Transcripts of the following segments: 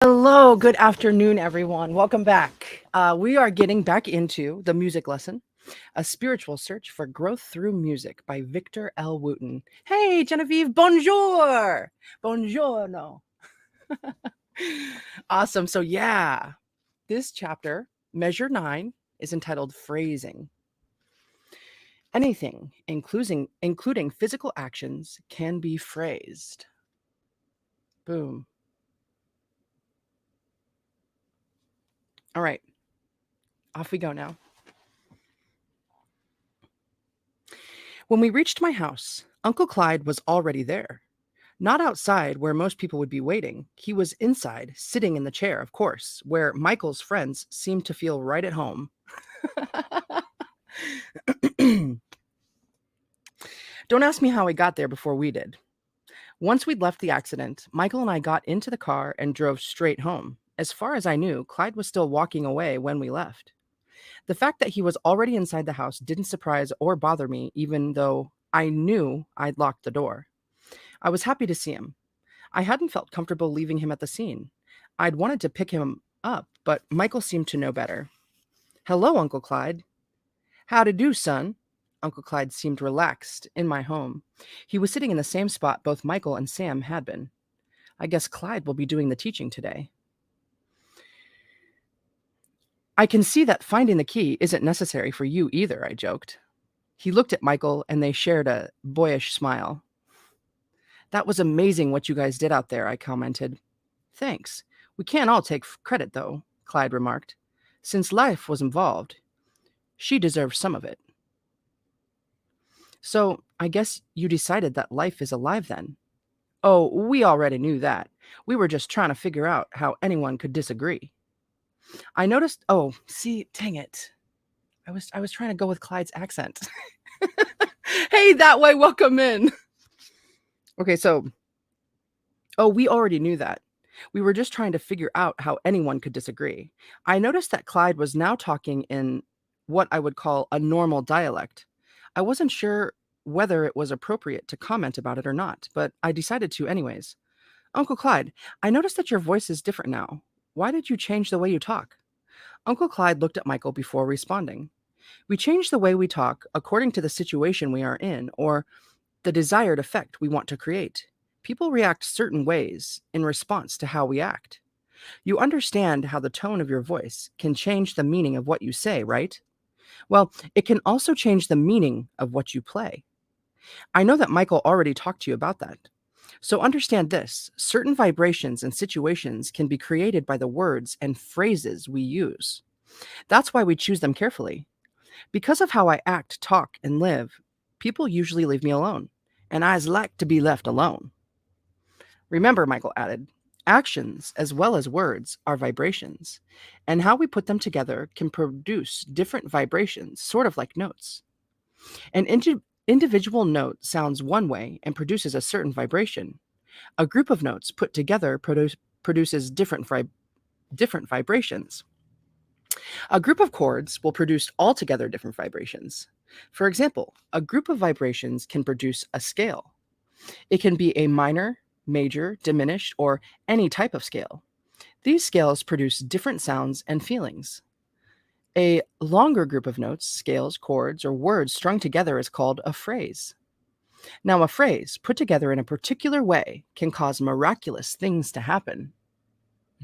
Hello, good afternoon, everyone. Welcome back. We are getting back into the music lesson, A Spiritual Search for Growth Through Music by Victor L. Wooten. Hey, Genevieve, bonjour. Buongiorno. Awesome. So, yeah, this chapter, Measure 9, is entitled Phrasing. Anything, including physical actions, can be phrased. Boom. All right, off we go now. When we reached my house, Uncle Clyde was already there. Not outside where most people would be waiting. He was inside, sitting in the chair, of course, where Michael's friends seemed to feel right at home. Don't ask me how he got there before we did. Once we'd left the accident, Michael and I got into the car and drove straight home. As far as I knew, Clyde was still walking away when we left. The fact that he was already inside the house didn't surprise or bother me, even though I knew I'd locked the door. I was happy to see him. I hadn't felt comfortable leaving him at the scene. I'd wanted to pick him up, but Michael seemed to know better. Hello, Uncle Clyde. How'd do, son? Uncle Clyde seemed relaxed in my home. He was sitting in the same spot both Michael and Sam had been. I guess Clyde will be doing the teaching today. I can see that finding the key isn't necessary for you either, I joked. He looked at Michael and they shared a boyish smile. That was amazing what you guys did out there, I commented. Thanks. We can't all take credit, though, Clyde remarked. Since life was involved, she deserves some of it. So, I guess you decided that life is alive then? Oh, we already knew that. We were just trying to figure out how anyone could disagree. I noticed, oh, see, dang it. I was trying to go with Clyde's accent. Hey, that way, welcome in. Okay, so, oh, we already knew that. We were just trying to figure out how anyone could disagree. I noticed that Clyde was now talking in what I would call a normal dialect. I wasn't sure whether it was appropriate to comment about it or not, but I decided to anyways. Uncle Clyde, I noticed that your voice is different now. Why did you change the way you talk? Uncle Clyde looked at Michael before responding. We change the way we talk according to the situation we are in or the desired effect we want to create. People react certain ways in response to how we act. You understand how the tone of your voice can change the meaning of what you say, right? Well, it can also change the meaning of what you play. I know that Michael already talked to you about that. So understand this, certain vibrations and situations can be created by the words and phrases we use. That's why we choose them carefully. Because of how I act, talk, and live, people usually leave me alone, and I's like to be left alone. Remember, Michael added, actions as well as words are vibrations, and how we put them together can produce different vibrations, sort of like notes. An individual note sounds one way and produces a certain vibration. A group of notes put together produces different vibrations. A group of chords will produce altogether different vibrations. For example, a group of vibrations can produce a scale. It can be a minor, major, diminished, or any type of scale. These scales produce different sounds and feelings. A longer group of notes, scales, chords, or words strung together is called a phrase. Now, a phrase put together in a particular way can cause miraculous things to happen.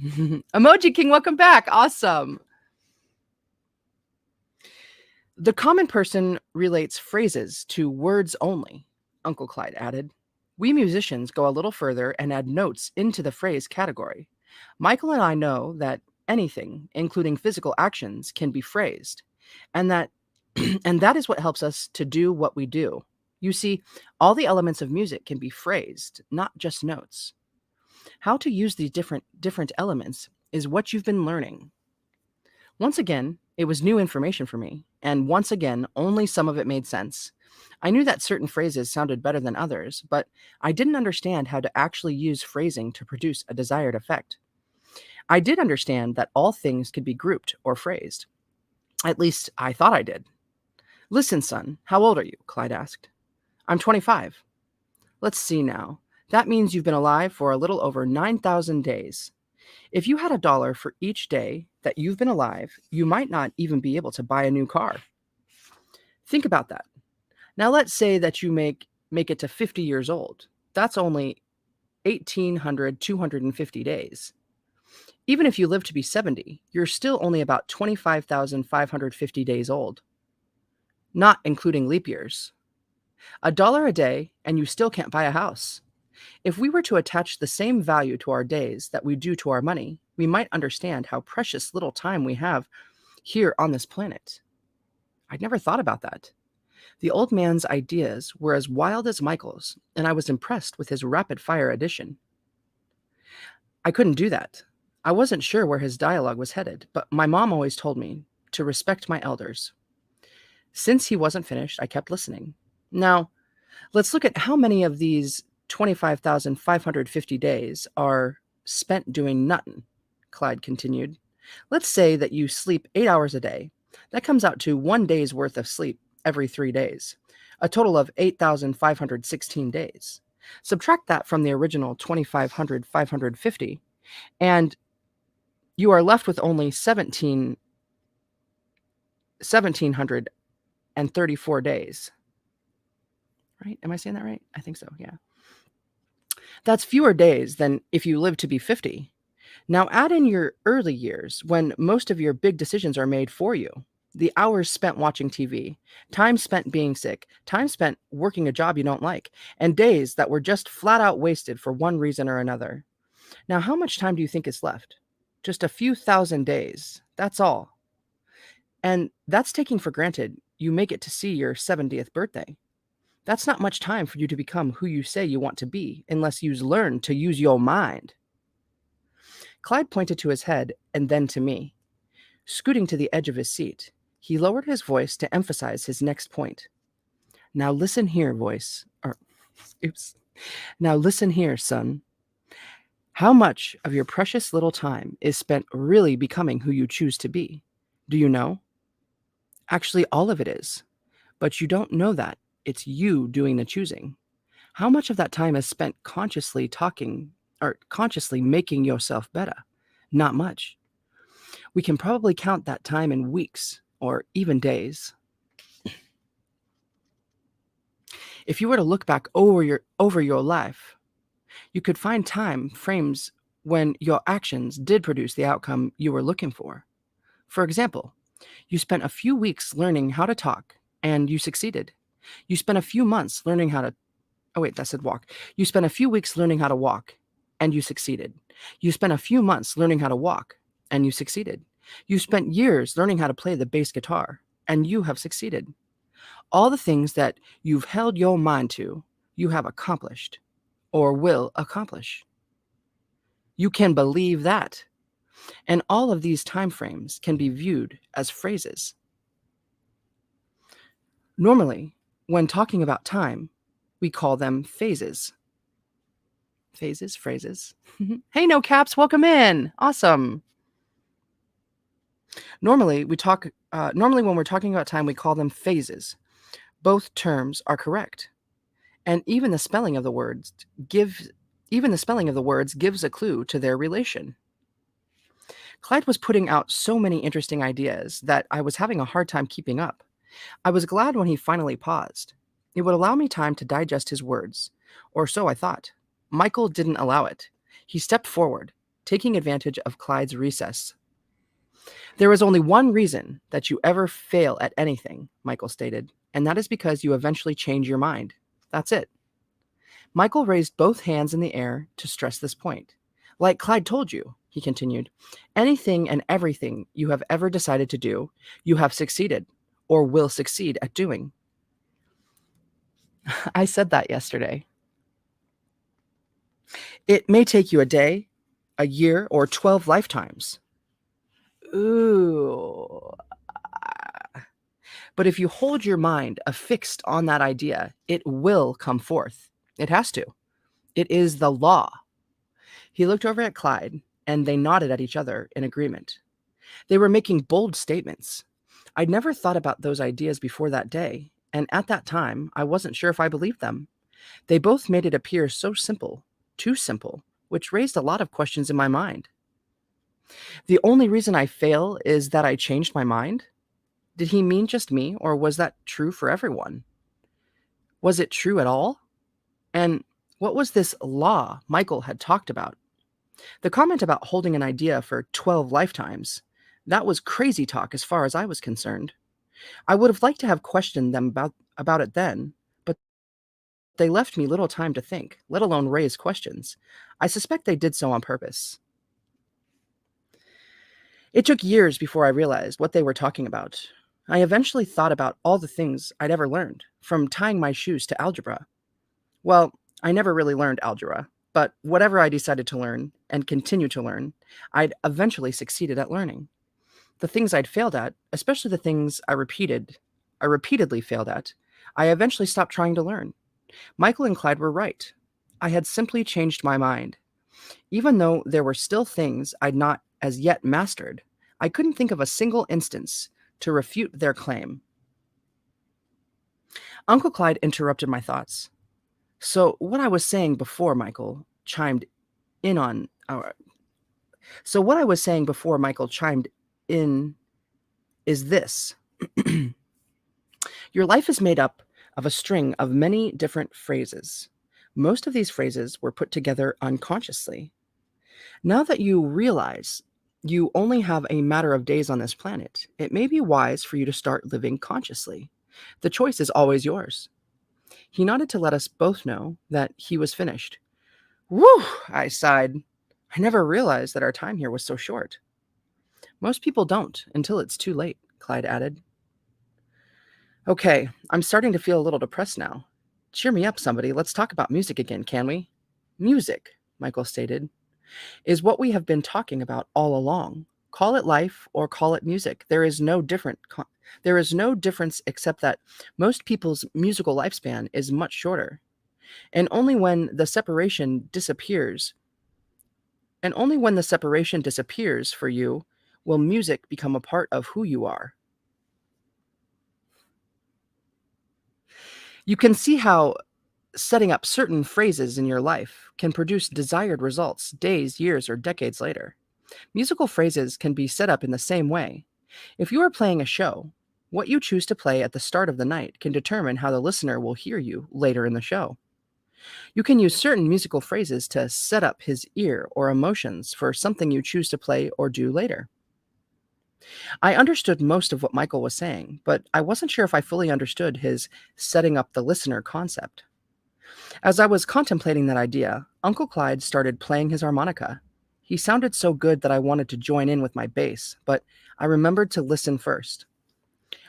Emoji King, welcome back. Awesome. The common person relates phrases to words only, Uncle Clyde added. We musicians go a little further and add notes into the phrase category. Michael and I know that anything, including physical actions, can be phrased, and that and that is what helps us to do what we do. You see, all the elements of music can be phrased, not just notes. How to use these different elements is what you've been learning. Once again, it was new information for me, and once again, only some of it made sense. I knew that certain phrases sounded better than others, but I didn't understand how to actually use phrasing to produce a desired effect. I did understand that all things could be grouped or phrased. At least, I thought I did. Listen, son, how old are you? Clyde asked. I'm 25. Let's see now. That means you've been alive for a little over 9,000 days. If you had $1 for each day that you've been alive, you might not even be able to buy a new car. Think about that. Now let's say that you make it to 50 years old. That's only 250 days. Even if you live to be 70, you're still only about 25,550 days old, not including leap years. $1 a day, and you still can't buy a house. If we were to attach the same value to our days that we do to our money, we might understand how precious little time we have here on this planet. I'd never thought about that. The old man's ideas were as wild as Michael's, and I was impressed with his rapid-fire addition. I couldn't do that. I wasn't sure where his dialogue was headed, but my mom always told me to respect my elders. Since he wasn't finished, I kept listening. Now, let's look at how many of these 25,550 days are spent doing nothin', Clyde continued. Let's say that you sleep 8 hours a day. That comes out to 1 day's worth of sleep every 3 days, a total of 8,516 days. Subtract that from the original 2,550, and you are left with only 1,734 days. Right? Am I saying that right? I think so, yeah. That's fewer days than if you live to be 50. Now add in your early years when most of your big decisions are made for you. The hours spent watching TV, time spent being sick, time spent working a job you don't like, and days that were just flat out wasted for one reason or another. Now, how much time do you think is left? Just a few thousand days. That's all. And that's taking for granted you make it to see your 70th birthday. That's not much time for you to become who you say you want to be unless you learn to use your mind. Clyde pointed to his head and then to me. Scooting to the edge of his seat, he lowered his voice to emphasize his next point. Now listen here, Now listen here, son. How much of your precious little time is spent really becoming who you choose to be? Do you know? Actually, all of it is. But you don't know that. It's you doing the choosing. How much of that time is spent consciously talking or consciously making yourself better? Not much. We can probably count that time in weeks or even days. If you were to look back over your life, you could find time frames when your actions did produce the outcome you were looking for. For example, you spent a few weeks learning how to talk and you succeeded. You spent a few months learning how to walk. You spent a few weeks learning how to walk and you succeeded. You spent a few months learning how to walk and you succeeded. You spent years learning how to play the bass guitar and you have succeeded. All the things that you've held your mind to, you have accomplished or will accomplish. You can believe that. And all of these time frames can be viewed as phrases. Normally, when talking about time, we call them phases. Phrases. Hey, no caps, welcome in. Awesome. Normally, when we're talking about time, we call them phases. Both terms are correct. And even the spelling of the words gives a clue to their relation. Clyde was putting out so many interesting ideas that I was having a hard time keeping up. I was glad when he finally paused. It would allow me time to digest his words, or so I thought. Michael didn't allow it. He stepped forward, taking advantage of Clyde's recess. There is only one reason that you ever fail at anything, Michael stated, and that is because you eventually change your mind. That's it. Michael raised both hands in the air to stress this point. Like Clyde told you, he continued, anything and everything you have ever decided to do, you have succeeded or will succeed at doing. I said that yesterday. It may take you a day, a year, or 12 lifetimes. Ooh. But if you hold your mind affixed on that idea, it will come forth. It has to. It is the law. He looked over at Clyde, and they nodded at each other in agreement. They were making bold statements. I'd never thought about those ideas before that day, and at that time, I wasn't sure if I believed them. They both made it appear so simple, too simple, which raised a lot of questions in my mind. The only reason I fail is that I changed my mind? Did he mean just me, or was that true for everyone? Was it true at all? And what was this law Michael had talked about? The comment about holding an idea for 12 lifetimes, that was crazy talk as far as I was concerned. I would have liked to have questioned them about it then, but they left me little time to think, let alone raise questions. I suspect they did so on purpose. It took years before I realized what they were talking about. I eventually thought about all the things I'd ever learned, from tying my shoes to algebra. Well, I never really learned algebra, but whatever I decided to learn and continue to learn, I'd eventually succeeded at learning. The things I'd failed at, especially the things I repeatedly failed at, I eventually stopped trying to learn. Michael and Clyde were right. I had simply changed my mind. Even though there were still things I'd not as yet mastered, I couldn't think of a single instance to refute their claim. Uncle Clyde interrupted my thoughts. So what I was saying before Michael chimed in on so what I was saying before Michael chimed in is this. Your life is made up of a string of many different phrases. Most of these phrases were put together unconsciously. Now that you realize you only have a matter of days on this planet, it may be wise for you to start living consciously. The choice is always yours. He nodded to let us both know that he was finished. Whew, I sighed. I never realized that our time here was so short. Most people don't until it's too late, Clyde added. Okay, I'm starting to feel a little depressed now. Cheer me up, somebody. Let's talk about music again, can we? Music, Michael stated, is what we have been talking about all along. Call it life or call it music. There is no difference except that most people's musical lifespan is much shorter. And only when the separation disappears, for you will music become a part of who you are. You can see how setting up certain phrases in your life can produce desired results days, years, or decades later. Musical phrases can be set up in the same way. If you are playing a show, what you choose to play at the start of the night can determine how the listener will hear you later in the show. You can use certain musical phrases to set up his ear or emotions for something you choose to play or do later. I understood most of what Michael was saying, but I wasn't sure if I fully understood his setting up the listener concept. As I was contemplating that idea, Uncle Clyde started playing his harmonica. He sounded so good that I wanted to join in with my bass, but I remembered to listen first.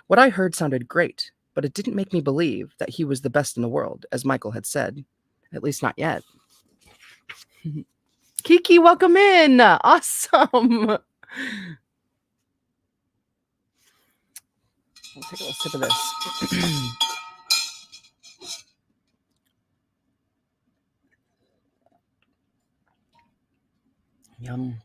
What I heard sounded great, but it didn't make me believe that he was the best in the world, as Michael had said. At least not yet. Kiki, welcome in! Awesome! I'll take a little sip of this. Yum.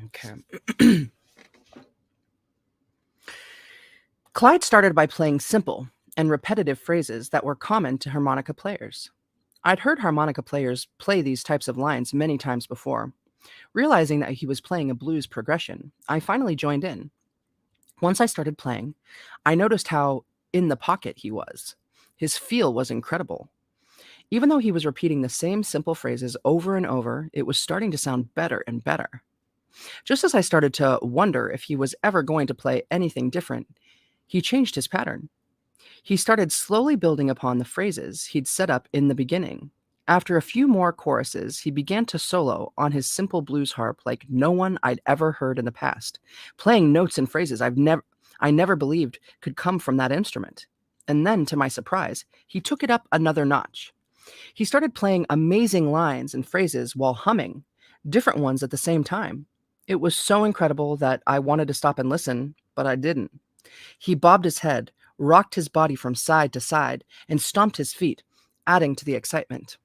Okay. Clyde started by playing simple and repetitive phrases that were common to harmonica players. I'd heard harmonica players play these types of lines many times before. Realizing that he was playing a blues progression, I finally joined in. Once I started playing, I noticed how in the pocket he was. His feel was incredible. Even though he was repeating the same simple phrases over and over, it was starting to sound better and better. Just as I started to wonder if he was ever going to play anything different, he changed his pattern. He started slowly building upon the phrases he'd set up in the beginning. After a few more choruses, he began to solo on his simple blues harp like no one I'd ever heard in the past, playing notes and phrases I never believed could come from that instrument. And then, to my surprise, he took it up another notch. He started playing amazing lines and phrases while humming, different ones at the same time. It was so incredible that I wanted to stop and listen, but I didn't. He bobbed his head, rocked his body from side to side, and stomped his feet, adding to the excitement.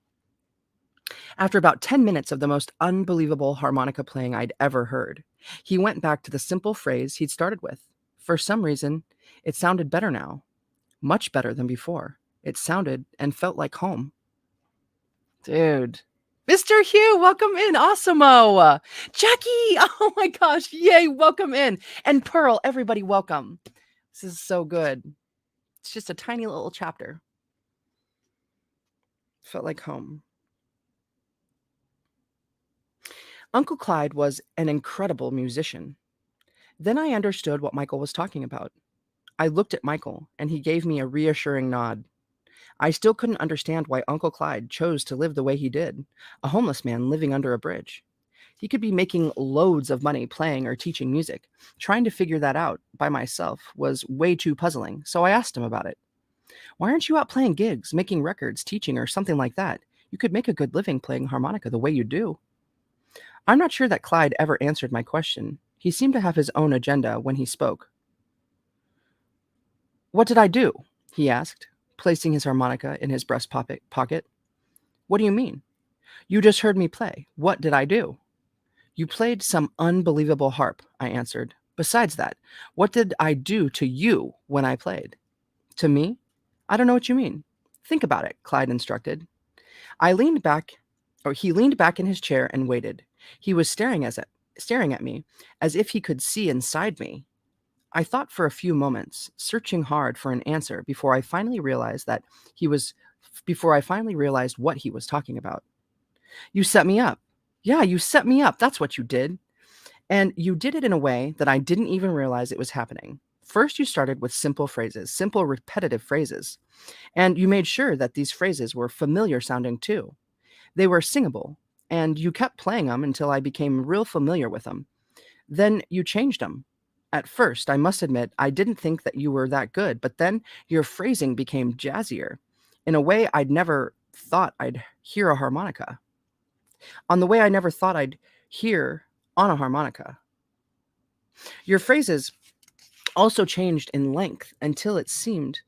After about 10 minutes of the most unbelievable harmonica playing I'd ever heard, he went back to the simple phrase he'd started with. For some reason, it sounded better now, much better than before. It sounded and felt like home. Dude. Mr. Hugh, welcome in. Awesome-o. Jackie, oh my gosh, yay, welcome in. And Pearl, everybody welcome. This is so good. It's just a tiny little chapter. Felt like home. Uncle Clyde was an incredible musician. Then I understood what Michael was talking about. I looked at Michael, and he gave me a reassuring nod. I still couldn't understand why Uncle Clyde chose to live the way he did, a homeless man living under a bridge. He could be making loads of money playing or teaching music. Trying to figure that out by myself was way too puzzling, so I asked him about it. Why aren't you out playing gigs, making records, teaching, or something like that? You could make a good living playing harmonica the way you do. I'm not sure that Clyde ever answered my question. He seemed to have his own agenda when he spoke. What did I do? He asked, placing his harmonica in his breast pocket. What do you mean? You just heard me play. What did I do? You played some unbelievable harp, I answered. Besides that, what did I do to you when I played? To me? I don't know what you mean. Think about it, Clyde instructed. He leaned back in his chair and waited. He was staring at me as if he could see inside me. I thought for a few moments, searching hard for an answer before I finally realized what he was talking about. You set me up. Yeah, you set me up. That's what you did. And you did it in a way that I didn't even realize it was happening. First, you started with simple phrases, simple repetitive phrases. And you made sure that these phrases were familiar sounding too. They were singable, and you kept playing them until I became real familiar with them. Then you changed them. At first, I must admit, I didn't think that you were that good, but then your phrasing became jazzier, in a way I'd never thought I'd hear a harmonica. On the way I never thought I'd hear on a harmonica. Your phrases also changed in length until it seemed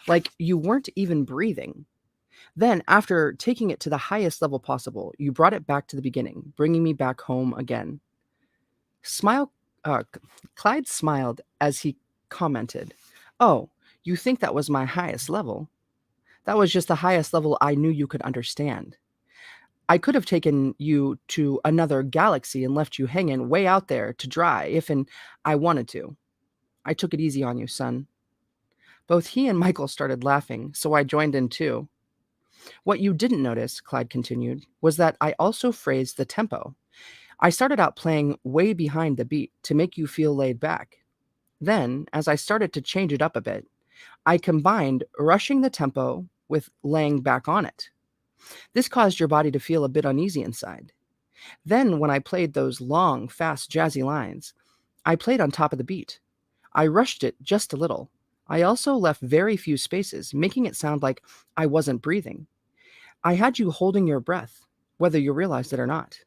like you weren't even breathing. Then, after taking it to the highest level possible, you brought it back to the beginning, bringing me back home again. Clyde smiled as he commented, "Oh, you think that was my highest level? That was just the highest level I knew you could understand. I could have taken you to another galaxy and left you hanging way out there to dry if and I wanted to. I took it easy on you, son." Both he and Michael started laughing, so I joined in too. What you didn't notice, Clyde continued, was that I also phrased the tempo. I started out playing way behind the beat to make you feel laid back. Then, as I started to change it up a bit, I combined rushing the tempo with laying back on it. This caused your body to feel a bit uneasy inside. Then, when I played those long, fast, jazzy lines, I played on top of the beat. I rushed it just a little. I also left very few spaces, making it sound like I wasn't breathing. I had you holding your breath, whether you realized it or not.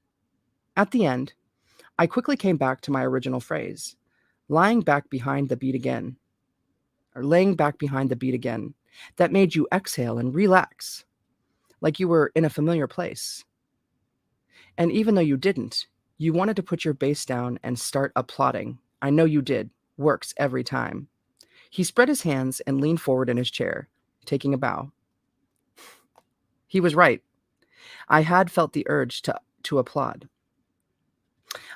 At the end, I quickly came back to my original phrase, laying back behind the beat again. That made you exhale and relax, like you were in a familiar place. And even though you didn't, you wanted to put your bass down and start applauding. I know you did. Works every time. He spread his hands and leaned forward in his chair, taking a bow. He was right. I had felt the urge to applaud.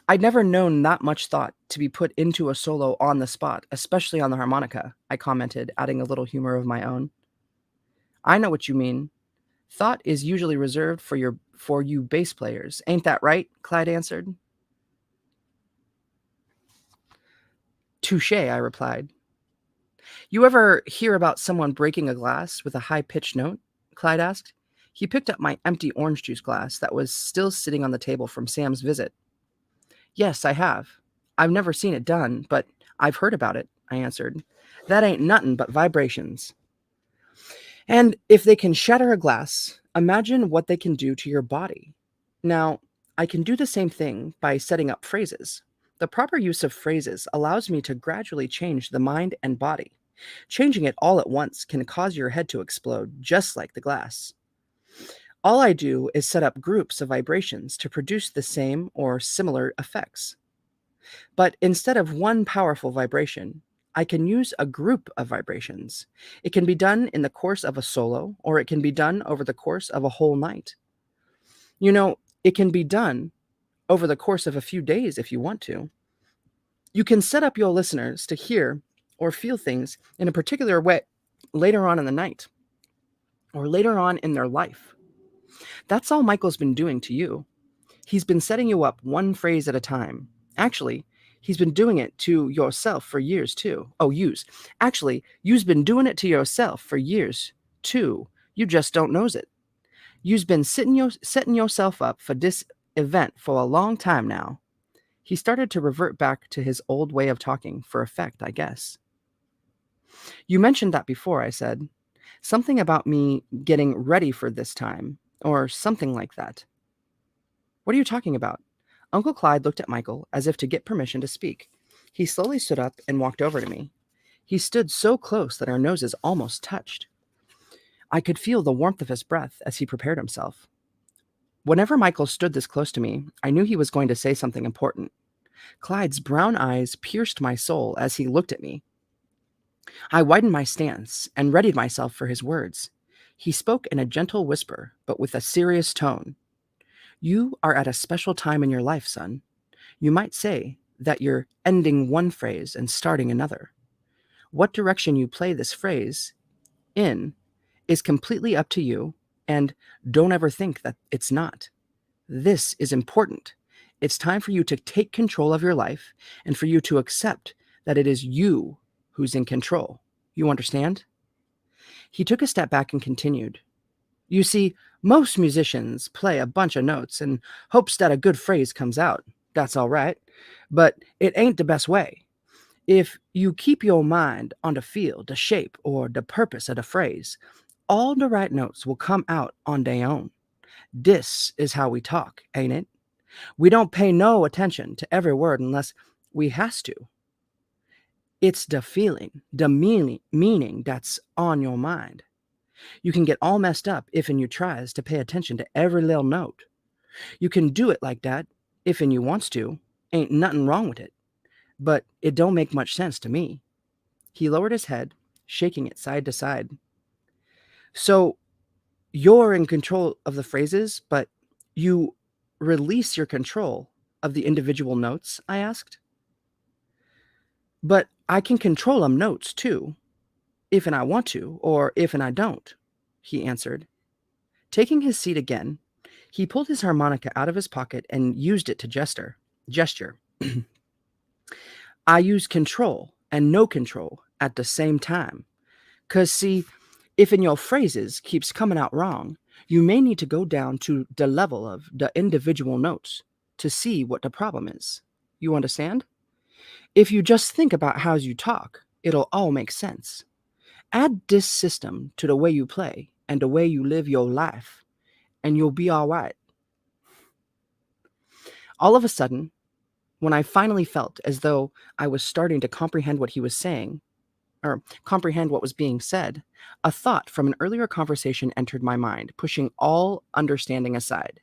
I'd never known that much thought to be put into a solo on the spot, especially on the harmonica, I commented, adding a little humor of my own. I know what you mean. Thought is usually reserved for you bass players. Ain't that right? Clyde answered. Touché, I replied. You ever hear about someone breaking a glass with a high-pitched note? Clyde asked. He picked up my empty orange juice glass that was still sitting on the table from Sam's visit. Yes, I have. I've never seen it done, but I've heard about it, I answered. That ain't nothin' but vibrations. And if they can shatter a glass, imagine what they can do to your body. Now, I can do the same thing by setting up phrases. The proper use of phrases allows me to gradually change the mind and body. Changing it all at once can cause your head to explode, just like the glass. All I do is set up groups of vibrations to produce the same or similar effects. But instead of one powerful vibration, I can use a group of vibrations. It can be done in the course of a solo, or it can be done over the course of a whole night. You know, it can be done over the course of a few days if you want to. You can set up your listeners to hear or feel things in a particular way later on in the night or later on in their life. That's all Michael's been doing to you. He's been setting you up one phrase at a time. Actually, he's been doing it to yourself for years too. Oh, yous. Actually, you've been doing it to yourself for years too. You just don't knows it. You've been setting yourself up for this event for a long time now. He started to revert back to his old way of talking for effect, I guess. You mentioned that before, I said. Something about me getting ready for this time, or something like that. What are you talking about? Uncle Clyde looked at Michael as if to get permission to speak. He slowly stood up and walked over to me. He stood so close that our noses almost touched. I could feel the warmth of his breath as he prepared himself. Whenever Michael stood this close to me, I knew he was going to say something important. Clyde's brown eyes pierced my soul as he looked at me. I widened my stance and readied myself for his words. He spoke in a gentle whisper, but with a serious tone. You are at a special time in your life, son. You might say that you're ending one phrase and starting another. What direction you play this phrase in is completely up to you, and don't ever think that it's not. This is important. It's time for you to take control of your life and for you to accept that it is you who's in control. You understand? He took a step back and continued. You see, most musicians play a bunch of notes and hopes that a good phrase comes out. That's all right. But it ain't the best way. If you keep your mind on the feel, the shape, or the purpose of the phrase, all the right notes will come out on their own. This is how we talk, ain't it? We don't pay no attention to every word unless we has to. It's the feeling, the meaning that's on your mind. You can get all messed up if and you tries to pay attention to every little note. You can do it like that if and you wants to. Ain't nothing wrong with it. But it don't make much sense to me. He lowered his head, shaking it side to side. So you're in control of the phrases, but you release your control of the individual notes, I asked. But I can control them notes too, if and I want to, or if and I don't, he answered. Taking his seat again, he pulled his harmonica out of his pocket and used it to gesture. I use control and no control at the same time. 'Cause see, if in your phrases keeps coming out wrong, you may need to go down to the level of the individual notes to see what the problem is. You understand? If you just think about how you talk, it'll all make sense. Add this system to the way you play and the way you live your life, and you'll be all right. All of a sudden, when I finally felt as though I was starting to comprehend what he was saying, or comprehend what was being said, a thought from an earlier conversation entered my mind, pushing all understanding aside.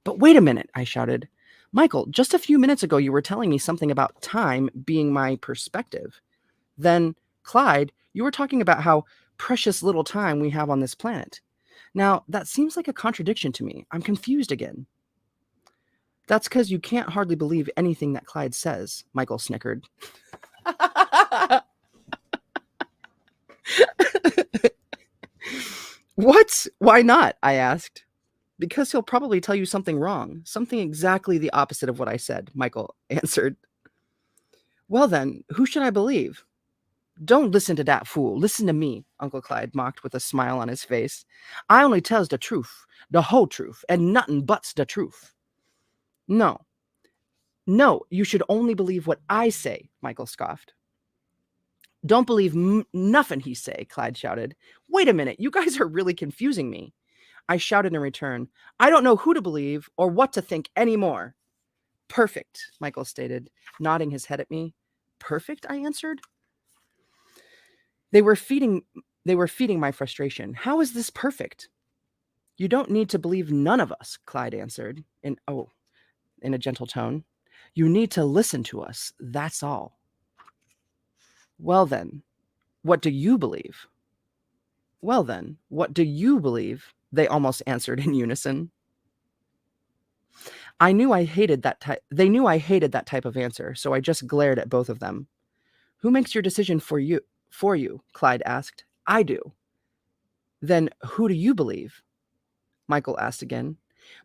But wait a minute, I shouted. Michael, just a few minutes ago you were telling me something about time being my perspective. Then, Clyde, you were talking about how precious little time we have on this planet. Now, that seems like a contradiction to me. I'm confused again. That's because you can't hardly believe anything that Clyde says, Michael snickered. What? Why not? I asked. Because he'll probably tell you something wrong, something exactly the opposite of what I said, Michael answered. Well then, who should I believe? Don't listen to that fool. Listen to me, Uncle Clyde mocked with a smile on his face. I only tells the truth, the whole truth, and nothing but's the truth. No, you should only believe what I say, Michael scoffed. Don't believe nothing he say, Clyde shouted. Wait a minute, you guys are really confusing me. I shouted in return. I don't know who to believe or what to think anymore. Perfect, Michael stated, nodding his head at me. Perfect, I answered. They were feeding my frustration. How is this perfect? You don't need to believe none of us, Clyde answered, in a gentle tone. You need to listen to us, that's all. Well then, what do you believe? Well then, what do you believe? They almost answered in unison. I knew I hated that type. They knew I hated that type of answer, so I just glared at both of them. Who makes your decision for you? For you, Clyde asked. I do. Then who do you believe? Michael asked again.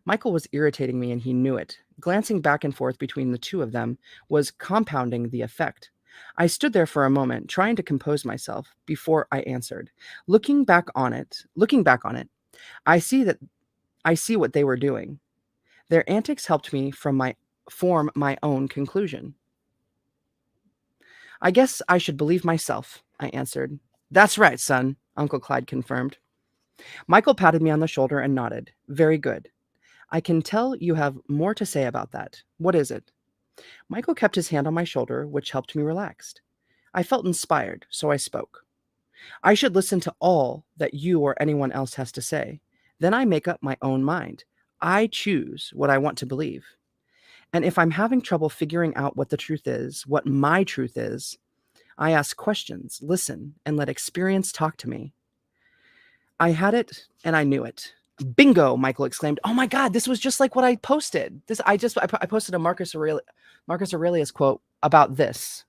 Michael was irritating me and he knew it. Glancing back and forth between the two of them was compounding the effect. I stood there for a moment, trying to compose myself before I answered. Looking back on it, I see what they were doing. Their antics helped me form my own conclusion. I guess I should believe myself, I answered. That's right, son, Uncle Clyde confirmed. Michael patted me on the shoulder and nodded. Very good. I can tell you have more to say about that. What is it? Michael kept his hand on my shoulder, which helped me relax. I felt inspired, so I spoke. I should listen to all that you or anyone else has to say. Then I make up my own mind. I choose what I want to believe. And if I'm having trouble figuring out what the truth is, what my truth is, I ask questions, listen, and let experience talk to me. I had it and I knew it. Bingo, Michael exclaimed. Oh my God, this was just like what I posted. I posted a Marcus Aurelius quote about this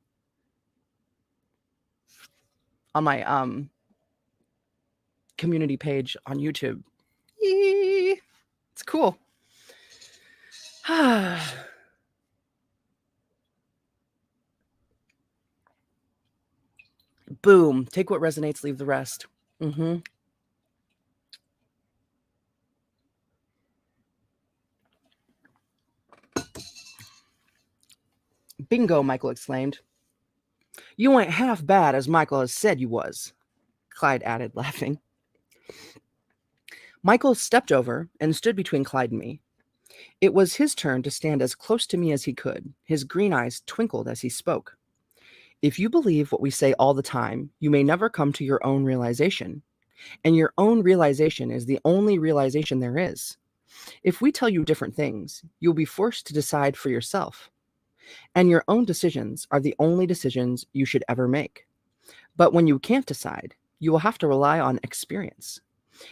on my community page on YouTube. Yee. It's cool. Boom. Take what resonates, leave the rest. Mm-hmm. Bingo, Michael exclaimed. You ain't half bad as Michael has said you was, Clyde added, laughing. Michael stepped over and stood between Clyde and me. It was his turn to stand as close to me as he could. His green eyes twinkled as he spoke. If you believe what we say all the time, you may never come to your own realization. And your own realization is the only realization there is. If we tell you different things, you'll be forced to decide for yourself. And your own decisions are the only decisions you should ever make. But when you can't decide, you will have to rely on experience.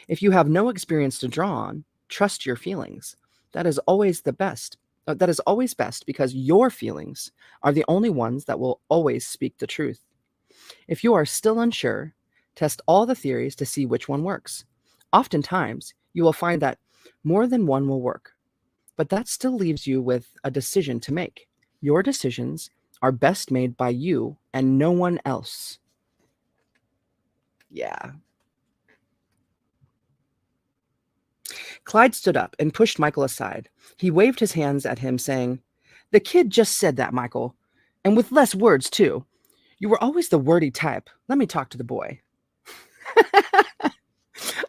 If you have no experience to draw on, trust your feelings. That is always the best. That is always best because your feelings are the only ones that will always speak the truth. If you are still unsure, test all the theories to see which one works. Oftentimes, you will find that more than one will work. But that still leaves you with a decision to make. Your decisions are best made by you and no one else. Yeah. Clyde stood up and pushed Michael aside. He waved his hands at him, saying, The kid just said that, Michael. And with less words, too. You were always the wordy type. Let me talk to the boy.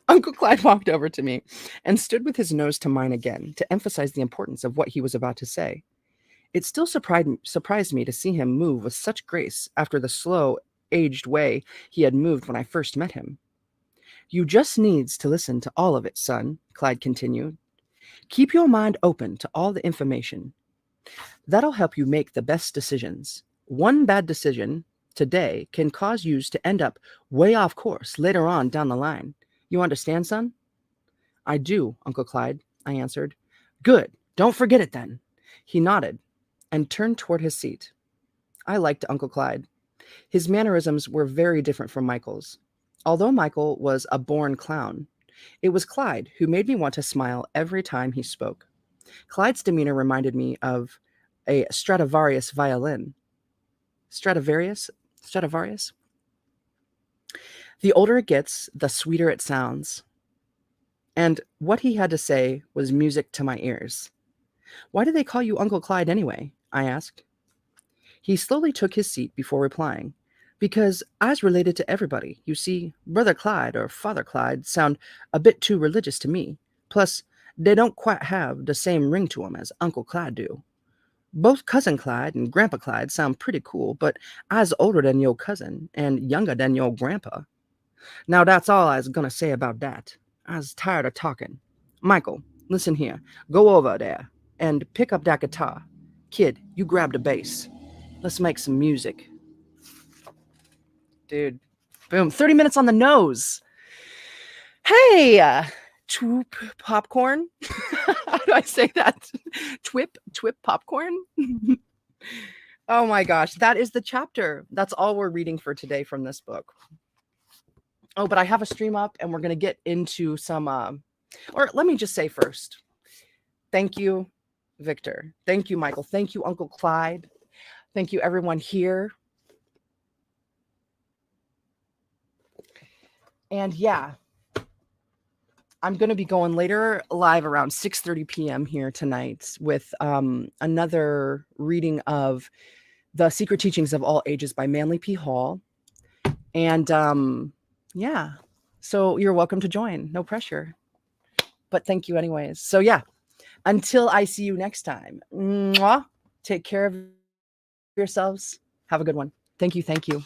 Uncle Clyde walked over to me and stood with his nose to mine again to emphasize the importance of what he was about to say. It still surprised me to see him move with such grace after the slow, aged way he had moved when I first met him. You just needs to listen to all of it, son, Clyde continued. Keep your mind open to all the information. That'll help you make the best decisions. One bad decision today can cause you to end up way off course later on down the line. You understand, son? I do, Uncle Clyde, I answered. Good. Don't forget it then. He nodded and turned toward his seat. I liked Uncle Clyde. His mannerisms were very different from Michael's. Although Michael was a born clown, it was Clyde who made me want to smile every time he spoke. Clyde's demeanor reminded me of a Stradivarius violin. Stradivarius? The older it gets, the sweeter it sounds. And what he had to say was music to my ears. Why do they call you Uncle Clyde anyway? I asked. He slowly took his seat before replying. Because I's related to everybody. You see, Brother Clyde or Father Clyde sound a bit too religious to me. Plus, they don't quite have the same ring to 'em as Uncle Clyde do. Both Cousin Clyde and Grandpa Clyde sound pretty cool, but I's older than your cousin and younger than your grandpa. Now that's all I's gonna say about that. I's tired of talking. Michael, listen here. Go over there and pick up that guitar. Kid, you grab the bass. Let's make some music. dude. Boom. 30 minutes on the nose. Hey, Twip popcorn. How do I say that? Twip popcorn. Oh my gosh, that is the chapter. That's all we're reading for today from this book. Oh, but I have a stream up and we're going to get into some, or let me just say first, thank you, Victor. Thank you, Michael. Thank you, Uncle Clyde. Thank you, everyone here. And yeah, I'm going to be going later live around 6:30 p.m. here tonight with another reading of The Secret Teachings of All Ages by Manly P. Hall. And yeah, so you're welcome to join. No pressure. But thank you anyways. So yeah, until I see you next time, mwah, take care of yourselves. Have a good one. Thank you. Thank you.